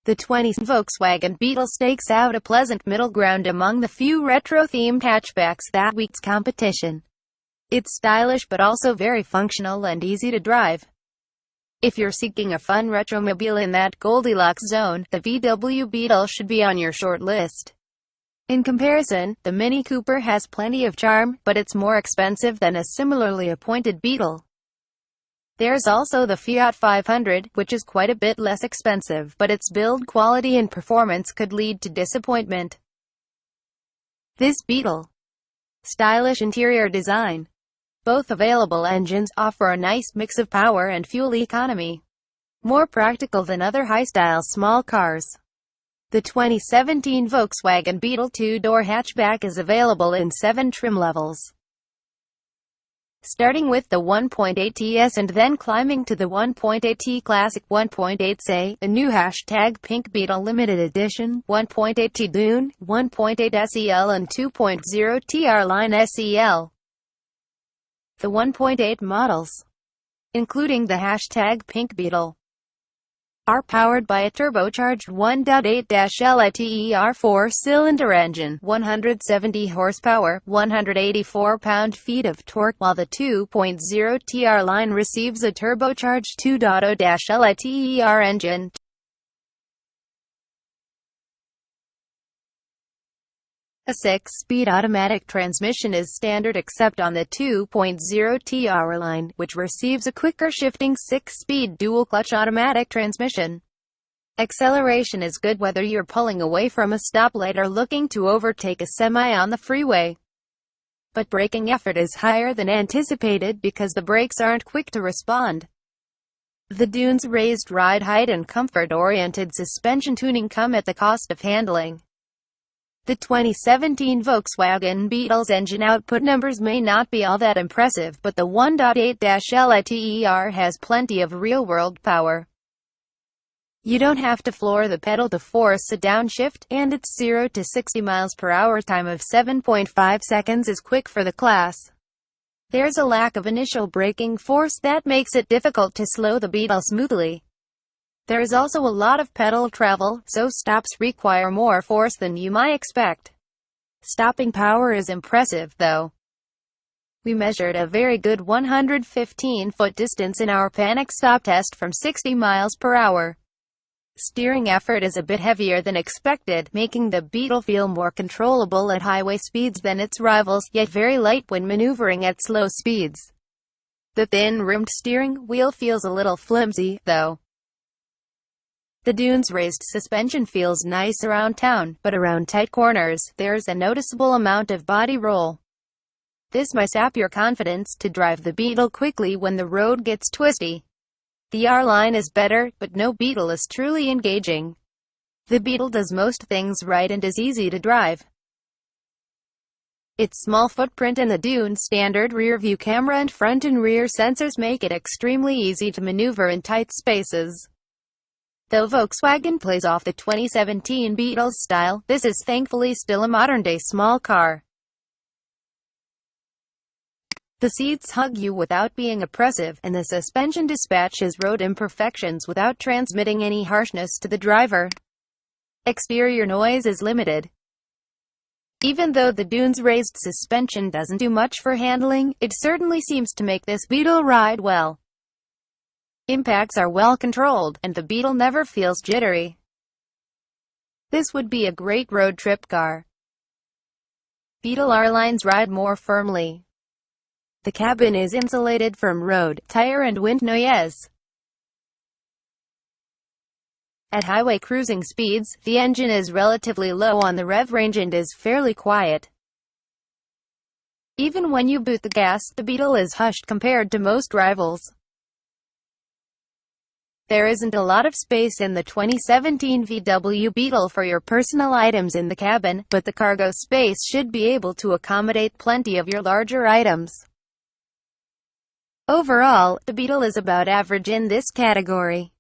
The 20 Volkswagen Beetle stakes out a pleasant middle ground among the few retro-themed hatchbacks that weeks competition. It's stylish but also very functional and easy to drive. If you're seeking a fun retromobile in that Goldilocks zone, the VW Beetle should be on your short list. In comparison, the Mini Cooper has plenty of charm, but it's more expensive than a similarly appointed Beetle. There's also the Fiat 500, which is quite a bit less expensive, but its build quality and performance could lead to disappointment. This Beetle. Stylish interior design. Both available engines offer a nice mix of power and fuel economy. More practical than other high-style small cars. The 2017 Volkswagen Beetle two-door hatchback is available in 7 trim levels, starting with the 1.8T and then climbing to the 1.8T Classic, 1.8 the new #Pink Beetle Limited Edition, 1.8T Dune, 1.8 SEL and 2.0 TR Line SEL. The 1.8 models, including the #Pink Beetle, are powered by a turbocharged 1.8-liter 4-cylinder engine, 170 horsepower, 184 pound-feet of torque, while the 2.0 TR line receives a turbocharged 2.0-liter engine. A 6-speed automatic transmission is standard except on the 2.0 TR line, which receives a quicker shifting 6-speed dual-clutch automatic transmission. Acceleration is good whether you're pulling away from a stoplight or looking to overtake a semi on the freeway. But braking effort is higher than anticipated because the brakes aren't quick to respond. The Dune's raised ride height and comfort-oriented suspension tuning come at the cost of handling. The 2017 Volkswagen Beetle's engine output numbers may not be all that impressive, but the 1.8-liter has plenty of real-world power. You don't have to floor the pedal to force a downshift, and its 0 to 60 miles per hour time of 7.5 seconds is quick for the class. There's a lack of initial braking force that makes it difficult to slow the Beetle smoothly. There is also a lot of pedal travel, so stops require more force than you might expect. Stopping power is impressive, though. We measured a very good 115-foot distance in our panic stop test from 60 miles per hour. Steering effort is a bit heavier than expected, making the Beetle feel more controllable at highway speeds than its rivals, yet very light when maneuvering at slow speeds. The thin-rimmed steering wheel feels a little flimsy, though. The Dune's raised suspension feels nice around town, but around tight corners, there's a noticeable amount of body roll. This might sap your confidence to drive the Beetle quickly when the road gets twisty. The R-Line is better, but no Beetle is truly engaging. The Beetle does most things right and is easy to drive. Its small footprint and the Dune's standard rear-view camera and front and rear sensors make it extremely easy to maneuver in tight spaces. Though Volkswagen plays off the 2017 Beetle's style, this is thankfully still a modern-day small car. The seats hug you without being oppressive, and the suspension dispatches road imperfections without transmitting any harshness to the driver. Exterior noise is limited. Even though the Dune's raised suspension doesn't do much for handling, it certainly seems to make this Beetle ride well. Impacts are well controlled, and the Beetle never feels jittery. This would be a great road trip car. Beetle R-Lines ride more firmly. The cabin is insulated from road, tire and wind noise. At highway cruising speeds, the engine is relatively low on the rev range and is fairly quiet. Even when you boot the gas, the Beetle is hushed compared to most rivals. There isn't a lot of space in the 2017 VW Beetle for your personal items in the cabin, but the cargo space should be able to accommodate plenty of your larger items. Overall, the Beetle is about average in this category.